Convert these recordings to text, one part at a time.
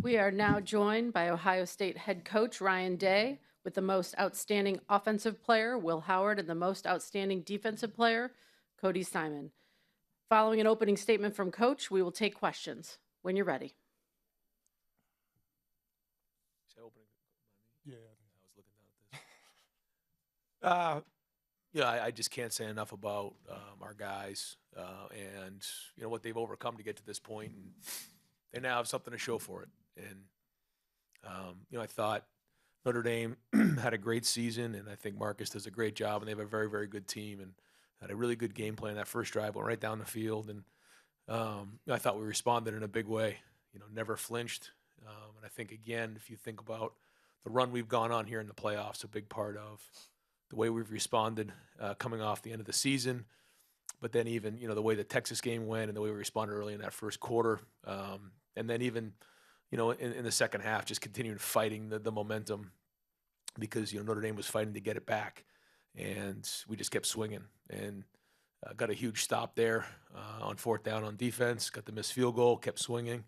We are now joined by Ohio State head coach Ryan Day with the most outstanding offensive player, Will Howard, and the most outstanding defensive player, Cody Simon. Following an opening statement from Coach, we will take questions when you're ready. Yeah, I was looking down at this. I just can't say enough about our guys and what they've overcome to get to this point, and they now have something to show for it. And I thought Notre Dame had a great season, and I think Marcus does a great job, and they have a very, very good team and had a really good game plan. That first drive went right down the field, and I thought we responded in a big way. Never flinched, and I think again, if you think about the run we've gone on here in the playoffs, a big part of the way we've responded coming off the end of the season, but then even, the way the Texas game went and the way we responded early in that first quarter. And then even, in the second half, just continuing fighting the momentum because, Notre Dame was fighting to get it back. And we just kept swinging and got a huge stop there on fourth down on defense, got the missed field goal, kept swinging,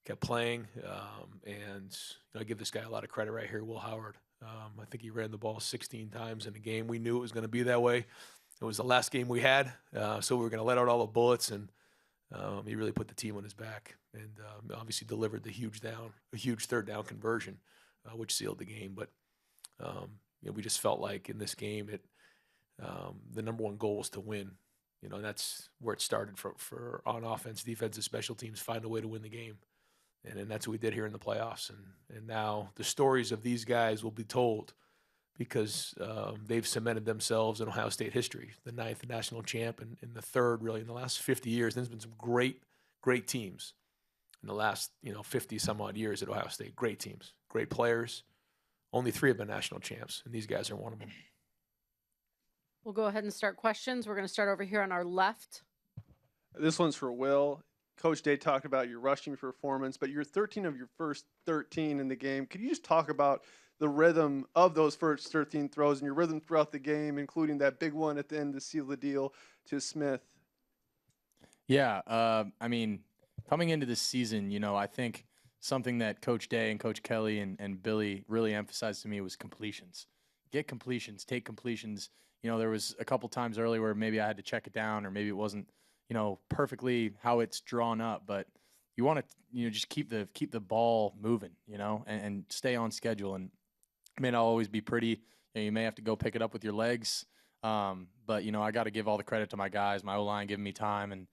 kept playing. And I give this guy a lot of credit right here, Will Howard. I think he ran the ball 16 times in the game. We knew it was going to be that way. It was the last game we had, so we were going to let out all the bullets, and he really put the team on his back and obviously delivered a huge third down conversion, which sealed the game. But we just felt like in this game, the number one goal was to win. And that's where it started for on offense, defense, and special teams, find a way to win the game. And that's what we did here in the playoffs. And now the stories of these guys will be told because they've cemented themselves in Ohio State history, the 9th national champ and the 3rd really in the last 50 years. There's been some great, great teams in the last 50 some odd years at Ohio State. Great teams, great players. Only 3 have been national champs, and these guys are one of them. We'll go ahead and start questions. We're going to start over here on our left. This one's for Will. Coach Day talked about your rushing performance, but you're 13 of your first 13 in the game. Could you just talk about the rhythm of those first 13 throws and your rhythm throughout the game, including that big one at the end to seal the deal to Smith? Yeah, coming into this season, I think something that Coach Day and Coach Kelly and Billy really emphasized to me was completions. Get completions, take completions. There was a couple times early where maybe I had to check it down or maybe it wasn't perfectly how it's drawn up, but you want to, just keep the ball moving, and stay on schedule. And it may not always be pretty. You may have to go pick it up with your legs. But I got to give all the credit to my guys, my O-line giving me time, and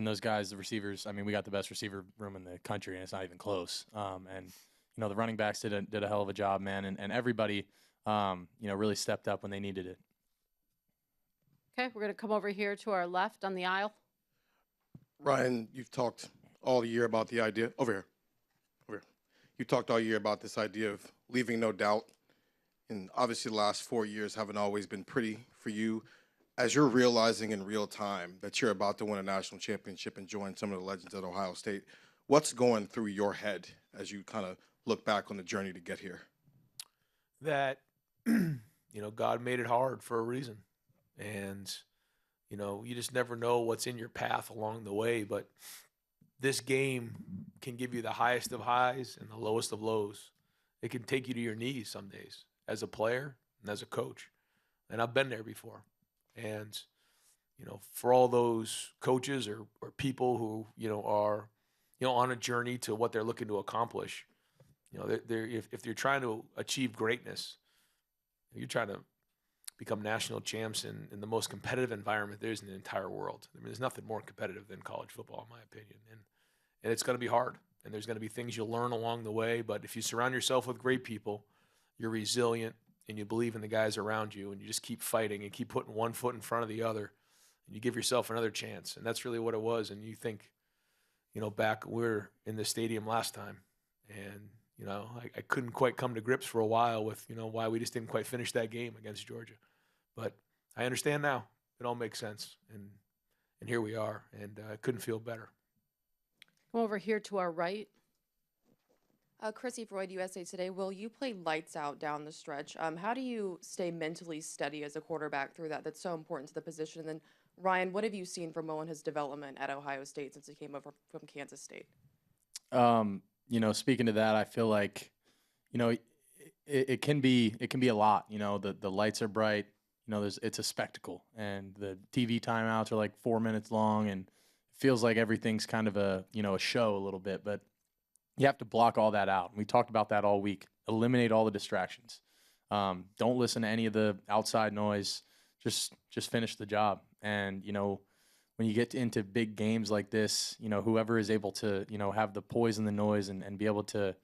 those guys, the receivers. We got the best receiver room in the country, and it's not even close. And the running backs did a hell of a job, man, and everybody, really stepped up when they needed it. Okay, we're going to come over here to our left on the aisle. Ryan, you've talked all year about the idea. Over here. You talked all year about this idea of leaving no doubt. And obviously the last 4 years haven't always been pretty for you. As you're realizing in real time that you're about to win a national championship and join some of the legends at Ohio State, what's going through your head as you kind of look back on the journey to get here? That, God made it hard for a reason. And you just never know what's in your path along the way, but this game can give you the highest of highs and the lowest of lows. It can take you to your knees some days as a player and as a coach. And I've been there before. And, for all those coaches or people who, are, on a journey to what they're looking to accomplish, if you're trying to achieve greatness, you're trying to become national champs in the most competitive environment there is in the entire world. There's nothing more competitive than college football, in my opinion. And it's going to be hard. And there's going to be things you'll learn along the way. But if you surround yourself with great people, you're resilient, and you believe in the guys around you, and you just keep fighting and keep putting one foot in front of the other, and you give yourself another chance. And that's really what it was. And you think, back we were in the stadium last time, and, I couldn't quite come to grips for a while with, why we just didn't quite finish that game against Georgia. But I understand now. It all makes sense. And here we are, and I couldn't feel better. Come over here to our right. Chrissy Freud, USA Today. Will, you play lights out down the stretch. How do you stay mentally steady as a quarterback through that? That's so important to the position. And then, Ryan, what have you seen from Will and his development at Ohio State since he came over from Kansas State? speaking to that, I feel like, it can be a lot. The lights are bright. It's a spectacle, and the TV timeouts are like 4 minutes long, and it feels like everything's kind of a show a little bit. But you have to block all that out. We talked about that all week. Eliminate all the distractions. Don't listen to any of the outside noise. Just finish the job. And when you get into big games like this, whoever is able to have the poise and the noise and be able to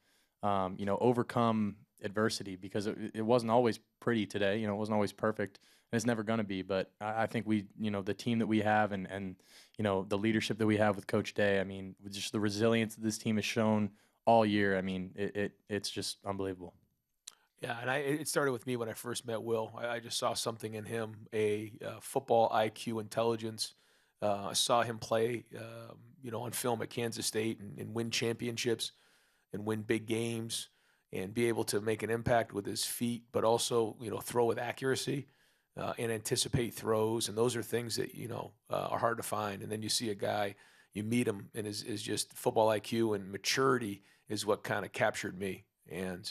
overcome adversity, because it wasn't always pretty today. It wasn't always perfect, and it's never going to be. But I think the team that we have and the leadership that we have with Coach Day, I mean, just the resilience that this team has shown all year. I mean, it's just unbelievable. Yeah, and it started with me when I first met Will. I just saw something in him, a football IQ, intelligence. I saw him play, on film at Kansas State and win championships and win big games and be able to make an impact with his feet, but also, throw with accuracy and anticipate throws. And those are things that, are hard to find. And then you see a guy, you meet him, and is just football IQ and maturity is what kind of captured me. And,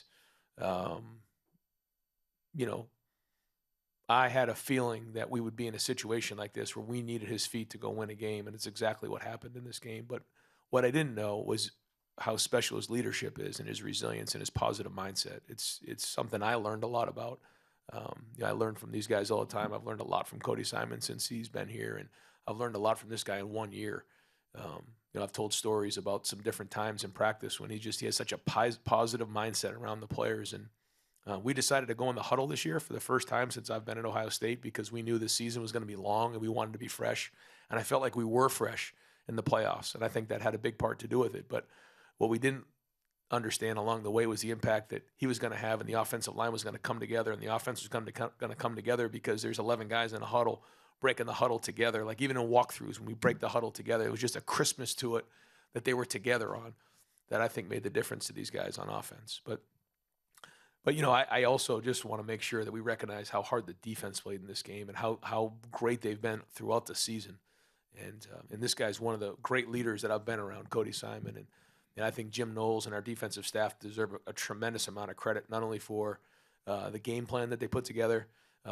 I had a feeling that we would be in a situation like this where we needed his feet to go win a game, and it's exactly what happened in this game. But what I didn't know was how special his leadership is and his resilience and his positive mindset. It's something I learned a lot about. I learned from these guys all the time. I've learned a lot from Cody Simon since he's been here, and I've learned a lot from this guy in 1 year. I've told stories about some different times in practice when he has such a positive mindset around the players. And we decided to go in the huddle this year for the first time since I've been at Ohio State, because we knew the season was going to be long and we wanted to be fresh. And I felt like we were fresh in the playoffs, and I think that had a big part to do with it. But what we didn't understand along the way was the impact that he was going to have, and the offensive line was going to come together, and the offense was going to come together, because there's 11 guys in a huddle breaking the huddle together. Like even in walkthroughs, when we break the huddle together, it was just a crispness to it that they were together on that I think made the difference to these guys on offense. But I also just want to make sure that we recognize how hard the defense played in this game and how great they've been throughout the season. And this guy's one of the great leaders that I've been around, Cody Simon. And I think Jim Knowles and our defensive staff deserve a tremendous amount of credit, not only for the game plan that they put together,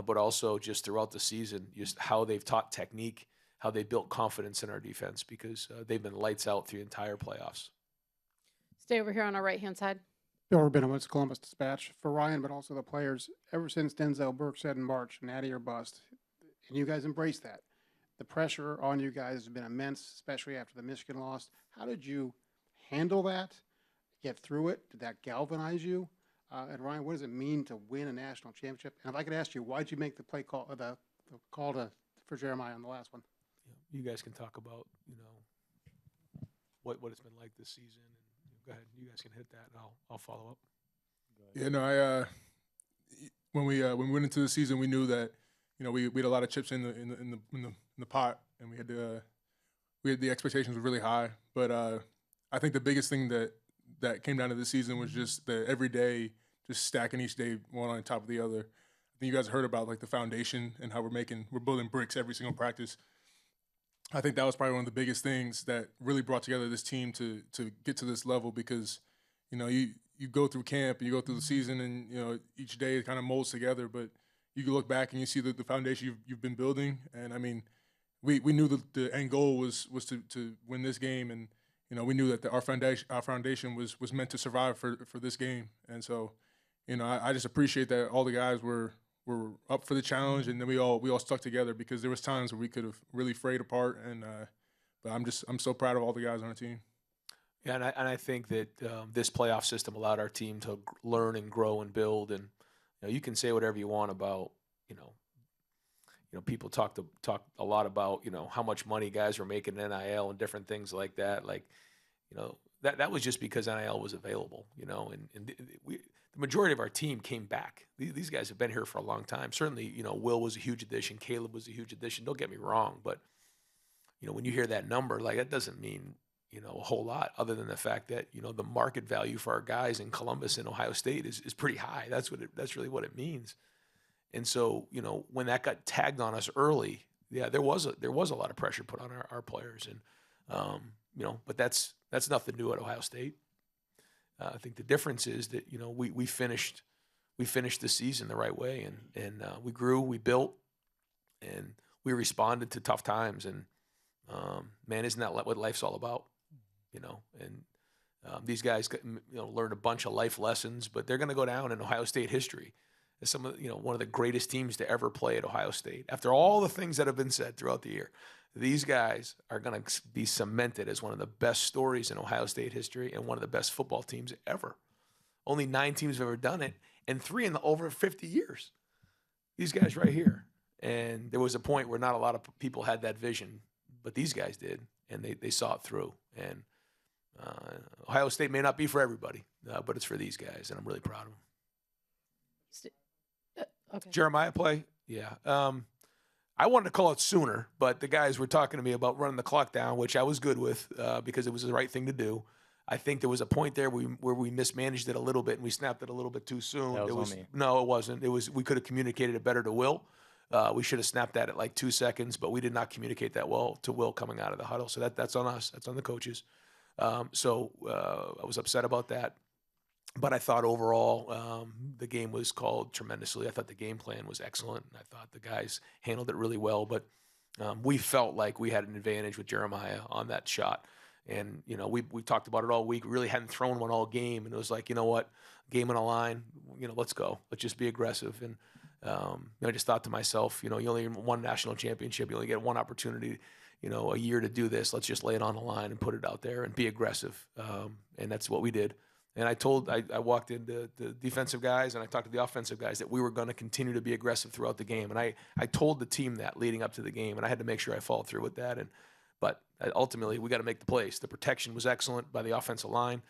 but also just throughout the season, just how they've taught technique, how they built confidence in our defense, because they've been lights out through the entire playoffs. Stay over here on our right-hand side. Bill Rabinowitz, Columbus Dispatch. For Ryan, but also the players, ever since Denzel Burke said in March, natty or bust, and you guys embraced that, the pressure on you guys has been immense, especially after the Michigan loss. How did you handle that, get through it? Did that galvanize you? And Ryan, what does it mean to win a national championship? And if I could ask you, why did you make the play call, the call for Jeremiah on the last one? You guys can talk about, what it's been like this season. Go ahead. You guys can hit that, and I'll follow up. Yeah, no, when we went into the season, we knew that we had a lot of chips in the pot, and we had the expectations were really high. But I think the biggest thing that came down to this season was just the every day, just stacking each day one on top of the other. I think you guys heard about like the foundation and how we're building bricks every single practice. I think that was probably one of the biggest things that really brought together this team to get to this level, because, you go through camp and you go through the season, and, each day it kind of molds together, but you can look back and you see the foundation you've been building. And I mean, we knew that the end goal was to win this game. And, we knew that our foundation was meant to survive for this game. And so, I just appreciate that all the guys were up for the challenge, and then we all stuck together, because there was times where we could have really frayed apart. And but I'm so proud of all the guys on our team. Yeah, and I think that this playoff system allowed our team to learn and grow and build. And you can say whatever you want about people talk a lot about how much money guys were making in NIL and different things like that. Like that was just because NIL was available. And the majority of our team came back. These guys have been here for a long time. Certainly, Will was a huge addition. Caleb was a huge addition. Don't get me wrong, but when you hear that number, like that doesn't mean a whole lot, other than the fact that the market value for our guys in Columbus and Ohio State is pretty high. That's really what it means. And so when that got tagged on us early, yeah, there was a lot of pressure put on our players, and but that's nothing new at Ohio State. I think the difference is that we finished the season the right way, and we grew, we built, and we responded to tough times. And man, isn't that what life's all about? And these guys learned a bunch of life lessons, but they're going to go down in Ohio State history as some of one of the greatest teams to ever play at Ohio State. After all the things that have been said throughout the year, these guys are going to be cemented as one of the best stories in Ohio State history and one of the best football teams ever. Only 9 teams have ever done it, and 3 in the over 50 years. These guys right here. And there was a point where not a lot of people had that vision, but these guys did, and they saw it through. And Ohio State may not be for everybody, but it's for these guys, and I'm really proud of them. Okay. Jeremiah play? Yeah. I wanted to call it sooner, but the guys were talking to me about running the clock down, which I was good with because it was the right thing to do. I think there was a point there where we mismanaged it a little bit and we snapped it a little bit too soon. That was on me. No, it wasn't. We could have communicated it better to Will. We should have snapped that at like 2 seconds, but we did not communicate that well to Will coming out of the huddle. So that's on us. That's on the coaches. So I was upset about that. But I thought overall the game was called tremendously. I thought the game plan was excellent. I thought the guys handled it really well. But we felt like we had an advantage with Jeremiah on that shot. And, we talked about it all week. We really hadn't thrown one all game. And it was like, you know what, game on a line, let's go. Let's just be aggressive. And I just thought to myself, you only win one national championship. You only get one opportunity, a year to do this. Let's just lay it on the line and put it out there and be aggressive. And that's what we did. And I walked into the defensive guys and I talked to the offensive guys that we were going to continue to be aggressive throughout the game. And I told the team that leading up to the game, and I had to make sure I followed through with that. But ultimately, we got to make the plays. The protection was excellent by the offensive line,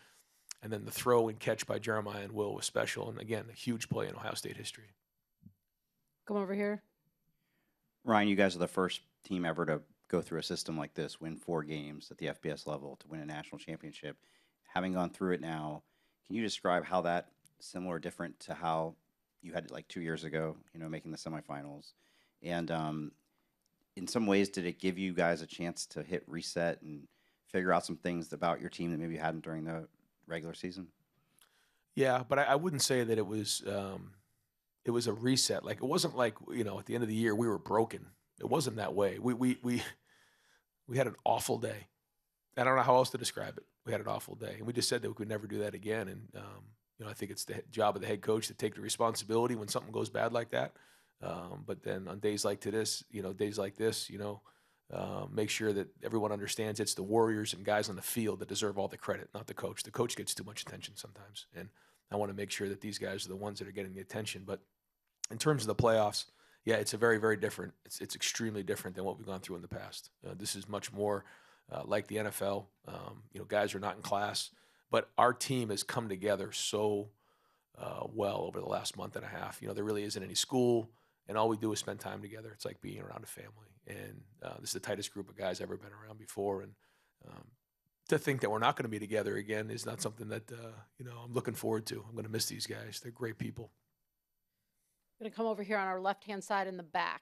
and then the throw and catch by Jeremiah and Will was special. And again, a huge play in Ohio State history. Come over here. Ryan, you guys are the first team ever to go through a system like this, win 4 games at the FBS level to win a national championship. Having gone through it now, can you describe how that similar or different to how you had it like 2 years ago, making the semifinals? And in some ways, did it give you guys a chance to hit reset and figure out some things about your team that maybe you hadn't during the regular season? Yeah, but I wouldn't say that it was a reset. Like, it wasn't like, at the end of the year we were broken. It wasn't that way. We had an awful day. I don't know how else to describe it. We had an awful day, and we just said that we could never do that again. And I think it's the job of the head coach to take the responsibility when something goes bad like that. But then on days like this, make sure that everyone understands it's the Warriors and guys on the field that deserve all the credit, not the coach. The coach gets too much attention sometimes, and I want to make sure that these guys are the ones that are getting the attention. But in terms of the playoffs, yeah, it's a very, very different. It's extremely different than what we've gone through in the past. This is much more like the NFL. Guys are not in class, but our team has come together so well over the last month and a half. There really isn't any school, and all we do is spend time together. It's like being around a family, and this is the tightest group of guys I've ever been around before. And to think that we're not going to be together again is not something that I'm looking forward to. I'm going to miss these guys. They're great people. I'm going to come over here on our left-hand side in the back.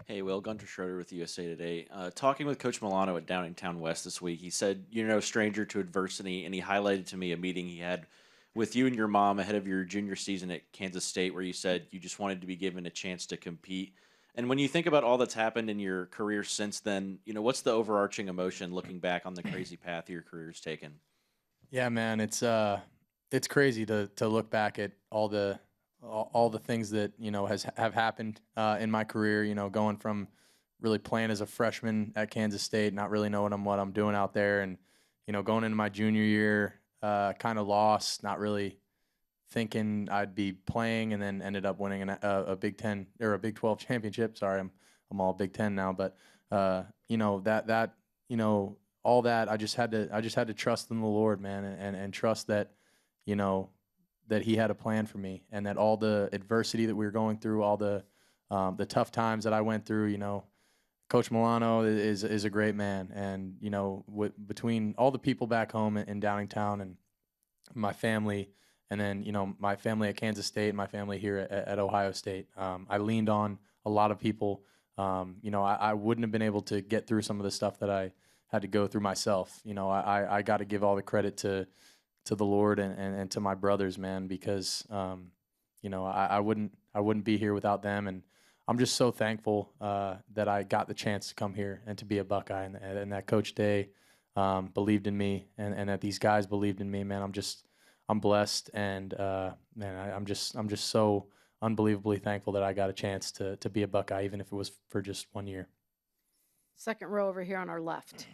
Hey, Will, Gunter Schroeder with USA Today. Talking with Coach Milano at Downingtown West this week, he said you're no stranger to adversity, and he highlighted to me a meeting he had with you and your mom ahead of your junior season at Kansas State, where you said you just wanted to be given a chance to compete. And when you think about all that's happened in your career since then, what's the overarching emotion looking back on the crazy path your career's taken? Yeah, man, it's crazy to look back at all the things that have happened in my career. Going from really playing as a freshman at Kansas State, not really knowing what I'm doing out there, and going into my junior year, kind of lost, not really thinking I'd be playing, and then ended up winning a Big 10 or a Big 12 championship. Sorry, I'm all Big 10 now, but all that I just had to trust in the Lord, man, and trust that that He had a plan for me, and that all the adversity that we were going through, all the tough times that I went through, Coach Milano is a great man, and between all the people back home in Downingtown and my family, and then my family at Kansas State and my family here at Ohio State, I leaned on a lot of people. I wouldn't have been able to get through some of the stuff that I had to go through myself. I got to give all the credit to the Lord and to my brothers, man, because I wouldn't be here without them, and I'm just so thankful that I got the chance to come here and to be a Buckeye, and that Coach Day believed in me, and that these guys believed in me, man. I'm blessed, and man, I'm just so unbelievably thankful that I got a chance to be a Buckeye, even if it was for just 1 year. Second row over here on our left.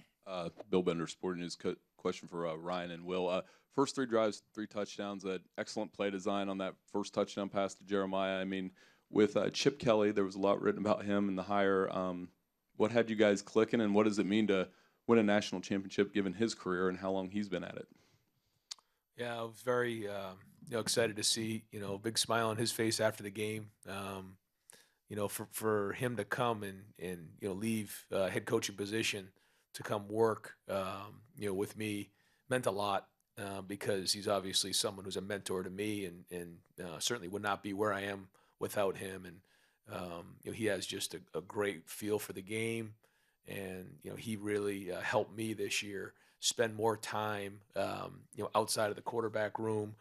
Bill Bender, Sporting News. Question for Ryan and Will. First 3 drives, 3 touchdowns. Excellent play design on that first touchdown pass to Jeremiah. I mean, with Chip Kelly, there was a lot written about him and the hire. What had you guys clicking, and what does it mean to win a national championship given his career and how long he's been at it? Yeah, I was very excited to see a big smile on his face after the game. For him to come and leave head coaching position to come work with me meant a lot because he's obviously someone who's a mentor to me and certainly would not be where I am without him. And he has just a great feel for the game, and he really helped me this year spend more time outside of the quarterback room.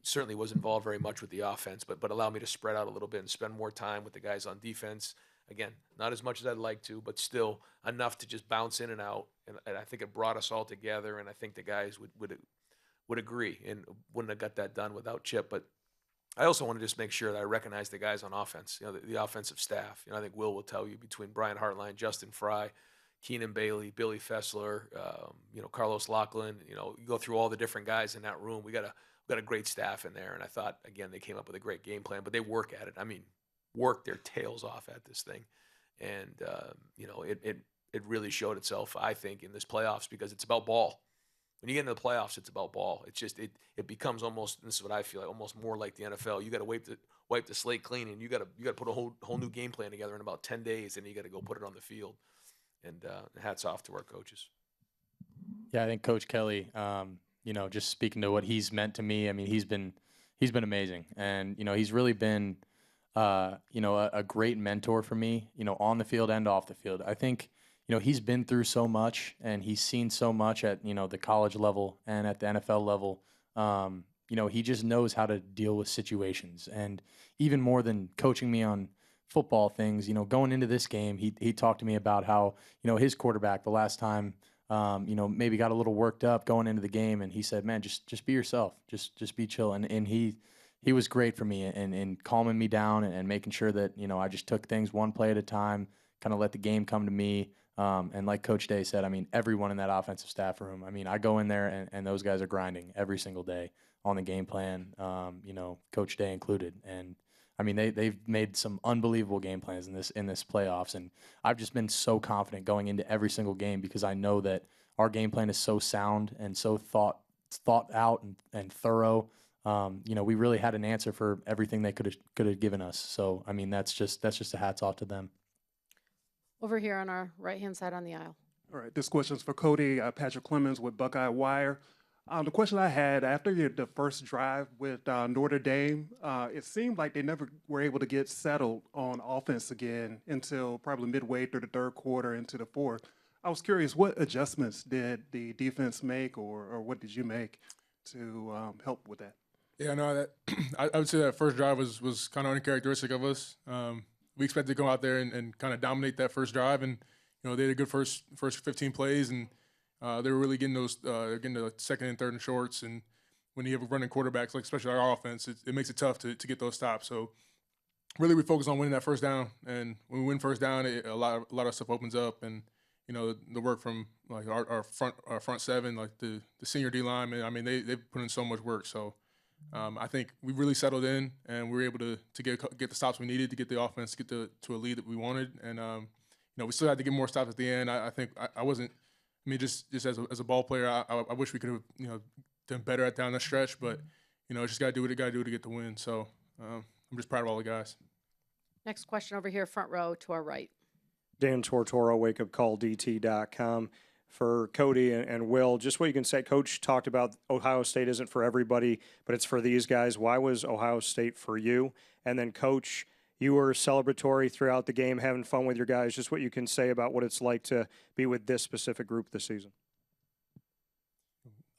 Certainly was involved very much with the offense, but allowed me to spread out a little bit and spend more time with the guys on defense. Again, not as much as I'd like to, but still enough to just bounce in and out. And I think it brought us all together, and I think the guys would agree and wouldn't have got that done without Chip. But I also want to just make sure that I recognize the guys on offense, the offensive staff. I think Will tell you, between Brian Hartline, Justin Fry, Keenan Bailey, Billy Fessler, Carlos Lachlan, you go through all the different guys in that room. We got a great staff in there, and I thought, again, they came up with a great game plan, but they work at it. I mean, work their tails off at this thing, and it really showed itself, I think, in this playoffs, because it's about ball. When you get into the playoffs, it's about ball. It's just it becomes almost, and this is what I feel like, almost more like the NFL. You got to wipe the slate clean, and you got to put a whole new game plan together in about 10 days, and you got to go put it on the field. And hats off to our coaches. Yeah, I think Coach Kelly, just speaking to what he's meant to me, I mean, he's been amazing. And, he's really been, a great mentor for me, on the field and off the field. I think, he's been through so much, and he's seen so much at, the college level and at the NFL level. He just knows how to deal with situations. And even more than coaching me on football things, going into this game, he talked to me about how, his quarterback the last time, maybe got a little worked up going into the game, and he said, man, just be yourself, just be chill. And he was great for me in calming me down and making sure that, I just took things one play at a time, kind of let the game come to me. And like Coach Day said, I mean, everyone in that offensive staff room, I mean, I go in there and those guys are grinding every single day on the game plan, Coach Day included. And I mean, they've made some unbelievable game plans in this playoffs, and I've just been so confident going into every single game because I know that our game plan is so sound and so thought out and thorough. We really had an answer for everything they could have given us. So I mean, that's just a hats off to them. Over here on our right-hand side on the aisle. All right, this question's for Cody. Patrick Clemens with Buckeye Wire. The question I had, after the first drive with Notre Dame, it seemed like they never were able to get settled on offense again until probably midway through the third quarter into the fourth. I was curious, what adjustments did the defense make, or what did you make to help with that? Yeah, no, that I would say that first drive was kind of uncharacteristic of us. We expected to go out there and kind of dominate that first drive, and they had a good first 15 plays, and they were really getting the second and third and shorts. And when you have running quarterbacks, like especially our offense, it makes it tough to get those stops. So really, we focus on winning that first down, and when we win first down, a lot of stuff opens up, and the work from like our front seven, like the senior D line, I mean, they put in so much work. So I think we really settled in, and we were able to get the stops we needed to get the offense to a lead that we wanted. And we still had to get more stops at the end. I think I wasn't. I mean, just as a ball player, I wish we could have done better at down the stretch. But just gotta do what you gotta do to get the win. So I'm just proud of all the guys. Next question over here, front row to our right. Dan Tortora, wakeupcalldt.com. For Cody and Will, just what you can say. Coach talked about Ohio State isn't for everybody, but it's for these guys. Why was Ohio State for you? And then, Coach, you were celebratory throughout the game, having fun with your guys. Just what you can say about what it's like to be with this specific group this season.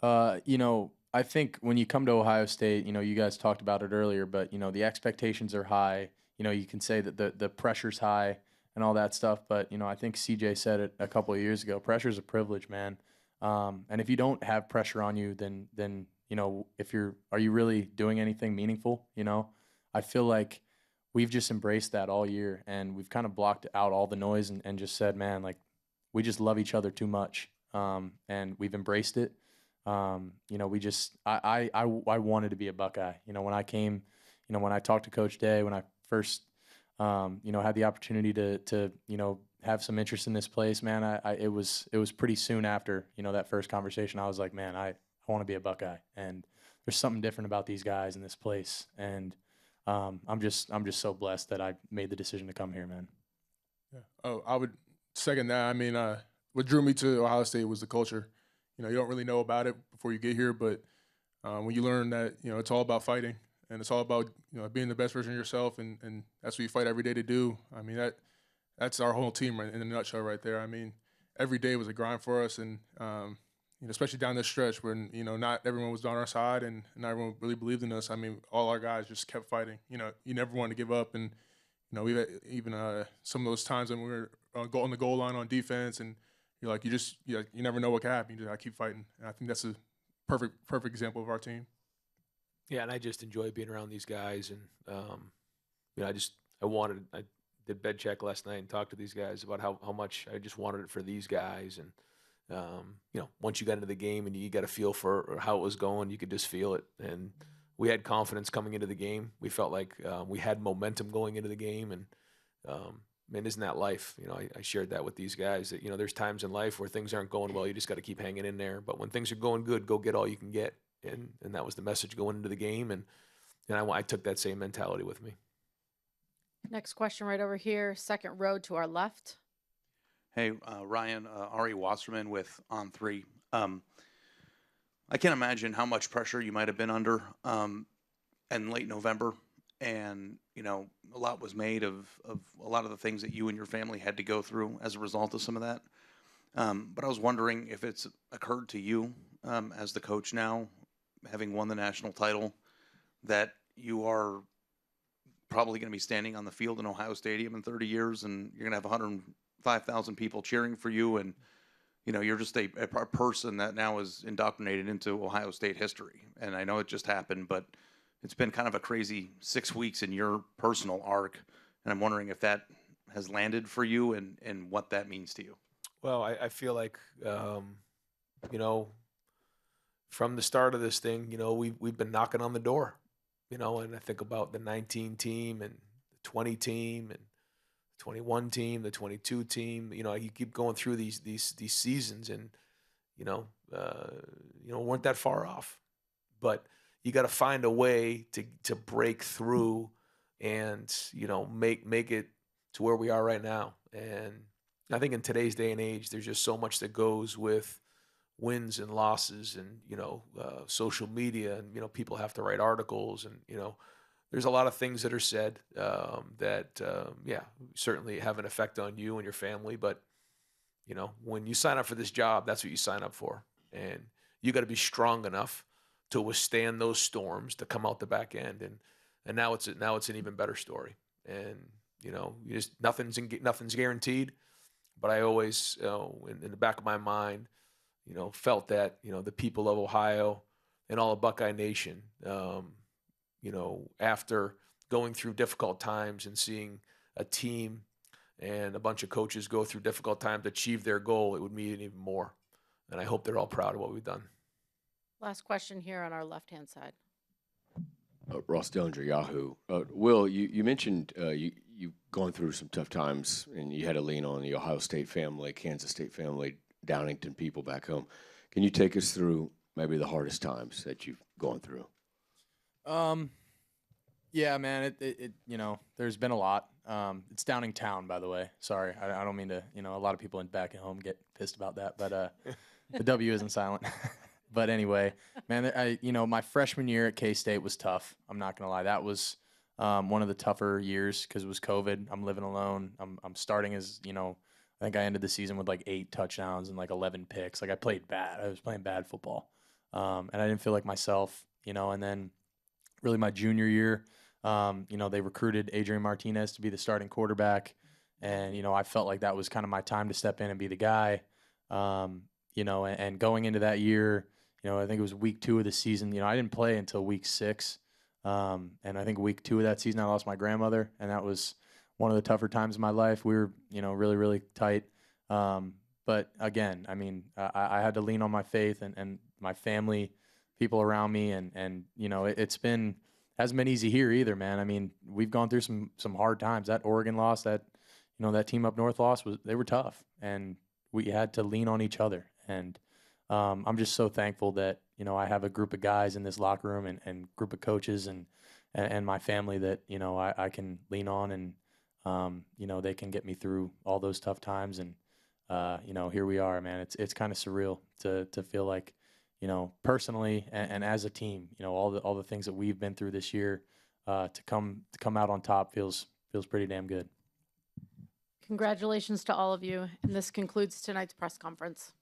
You know, I think when you come to Ohio State, you know, you guys talked about it earlier, but you know, the expectations are high. You know, you can say that the pressure's high and all that stuff, but you know, I think CJ said it a couple of years ago. Pressure's a privilege, man. And if you don't have pressure on you, then you know, are you really doing anything meaningful? You know, I feel like we've just embraced that all year, and we've kind of blocked out all the noise and just said, man, like we just love each other too much, and we've embraced it. You know, I wanted to be a Buckeye. You know, when I came, you know, when I talked to Coach Day, when I first, you know, had the opportunity to you know, have some interest in this place, man, it was pretty soon after, you know, that first conversation, I was like, man, I want to be a Buckeye, and there's something different about these guys in this place, and I'm just so blessed that I made the decision to come here, man. Yeah. Oh, I would second that. I mean, what drew me to Ohio State was the culture. You know, you don't really know about it before you get here, but when you learn that, you know, it's all about fighting, and it's all about, you know, being the best version of yourself, and that's what you fight every day to do. I mean, that's our whole team in a nutshell right there. I mean, every day was a grind for us, and you know, especially down this stretch when, you know, not everyone was on our side and not everyone really believed in us. I mean, all our guys just kept fighting. You know, you never wanted to give up, and you know, we had even some of those times when we were on the goal line on defense, and you're like, you never know what can happen. You just gotta keep fighting, and I think that's a perfect example of our team. Yeah, and I just enjoy being around these guys, and you know, I did bed check last night and talked to these guys about how much I just wanted it for these guys, and you know, once you got into the game and you got a feel for how it was going, you could just feel it, and we had confidence coming into the game. We felt like we had momentum going into the game, and man, isn't that life? You know, I shared that with these guys that, you know, there's times in life where things aren't going well. You just got to keep hanging in there. But when things are going good, go get all you can get. And that was the message going into the game. And I took that same mentality with me. Next question right over here, second row to our left. Hey, Ryan, Ari Wasserman with On3. I can't imagine how much pressure you might have been under in late November. And, you know, a lot was made of a lot of the things that you and your family had to go through as a result of some of that. But I was wondering if it's occurred to you as the coach now, having won the national title, that you are probably going to be standing on the field in Ohio Stadium in 30 years, and you're going to have 105,000 people cheering for you, and you know, you're just a person that now is indoctrinated into Ohio State history. And I know it just happened, but it's been kind of a crazy 6 weeks in your personal arc, and I'm wondering if that has landed for you and what that means to you. Well, I feel like, you know, from the start of this thing, you know, we've been knocking on the door, you know, and I think about the 19 team and the 20 team and the 21 team, the 22 team. You know, you keep going through these seasons, and you know, weren't that far off, but you got to find a way to break through and, you know, make it to where we are right now. And I think in today's day and age, there's just so much that goes with wins and losses, and, you know, social media, and, you know, people have to write articles, and, you know, there's a lot of things that are said that certainly have an effect on you and your family. But, you know, when you sign up for this job, that's what you sign up for. And you got to be strong enough to withstand those storms, to come out the back end. And now it's an even better story. And, you know, nothing's guaranteed. But I always, in the back of my mind, you know, felt that, you know, the people of Ohio and all of Buckeye Nation, you know, after going through difficult times and seeing a team and a bunch of coaches go through difficult times to achieve their goal, it would mean even more. And I hope they're all proud of what we've done. Last question here on our left-hand side. Ross Dillinger, Yahoo. Will, you mentioned you've gone through some tough times, and you had to lean on the Ohio State family, Kansas State family, Downington people back home. Can you take us through maybe the hardest times that you've gone through? Yeah, man, it you know, there's been a lot. It's Downingtown, by the way. Sorry, I don't mean to, you know, a lot of people back at home get pissed about that, but the W isn't silent. But anyway, man, you know, my freshman year at K-State was tough. I'm not gonna lie, that was one of the tougher years because it was COVID. I'm living alone. I'm starting as, you know, I think I ended the season with like 8 touchdowns and like 11 picks. Like I played bad. I was playing bad football. and I didn't feel like myself, and then really my junior year, they recruited Adrian Martinez to be the starting quarterback. And, I felt like that was kind of my time to step in and be the guy. And going into that year, I think it was week 2 of the season. I didn't play until week 6. And I think week 2 of that season, I lost my grandmother. And that was one of the tougher times in my life. We were, really, really tight. But again, I had to lean on my faith and my family, people around me. And it's hasn't been easy here either, man. We've gone through some hard times. That Oregon loss, that team up north loss, they were tough. And we had to lean on each other. And I'm just so thankful that, I have a group of guys in this locker room and group of coaches and my family that, I can lean on and, they can get me through all those tough times. And, here we are, man. It's kind of surreal to feel like, personally and as a team, all the things that we've been through this year, to come out on top feels pretty damn good. Congratulations to all of you, and this concludes tonight's press conference.